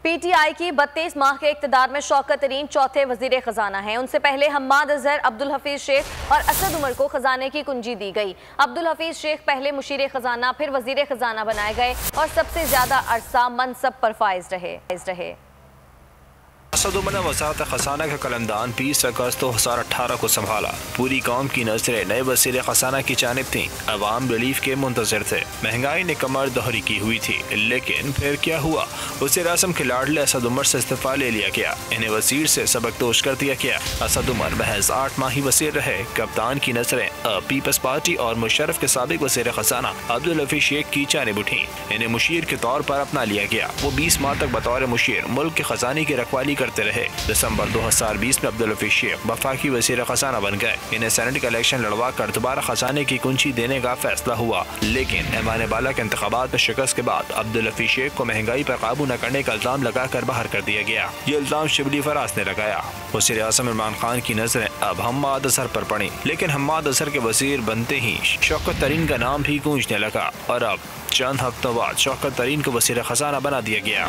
PTI की 32 माह के इक़्तिदार में शौकत तरीन चौथे वज़ीर ख़जाना हैं। उनसे पहले हम्माद अज़हर, अब्दुल हफीज़ शेख और असद उमर को खजाने की कुंजी दी गई। अब्दुल हफीज़ शेख पहले मुशीर ख़जाना फिर वज़ीर ख़जाना बनाए गए और सबसे ज़्यादा अरसा मनसब पर फाइज रहे। असद उमर ने वज़ारत ख़ज़ाना का कलमदान 20 अगस्त 2018 को संभाला। पूरी कौम की नजरें नए वज़ीर ख़ज़ाना की जानिब थीं। अवाम रिलीफ के मुंतज़िर थे। महंगाई ने कमर दोहरी की हुई थी, लेकिन फिर क्या हुआ? वज़ीर आज़म के लाडले असद उमर से इस्तीफ़ा ले लिया गया। इन्हें वज़ीर से सबकदोश कर दिया गया। असद उमर महज 8 माह ही वज़ीर रहे। कप्तान की नजरें पीपल्स पार्टी और मुशर्रफ के साबिक वज़ीर ख़ज़ाना अब्दुल हफीज़ शेख की जानिब उठी। इन्हें मुशीर के तौर पर अपना लिया गया। वो 20 माह तक बतौर मुशीर मुल्क के खजाने की रखवाली करते रहे। दिसंबर 2020 में अब्दुल हफीज़ शेख वफाकी वज़ीर ख़ज़ाना बन गए। इन्हें सेनेट का इलेक्शन लड़वा कर दोबारा खजाने की कुंजी देने का फैसला हुआ, लेकिन ऐवान बाला के इंतखाबात में शिकस्त के बाद अब्दुल हफीज़ शेख को महंगाई पर काबू न करने का इल्जाम लगाकर बाहर कर दिया गया। ये इल्जाम शिबली फराज ने लगाया। वज़ीर आज़म इमरान खान की नजरें अब हम्माद अज़हर पर पड़ी, लेकिन हम्माद अज़हर के वज़ीर बनते ही शौकत तरीन का नाम भी गूंजने लगा और अब चंद हफ्तों बाद शौकत तरीन को वज़ीर ख़ज़ाना बना दिया गया।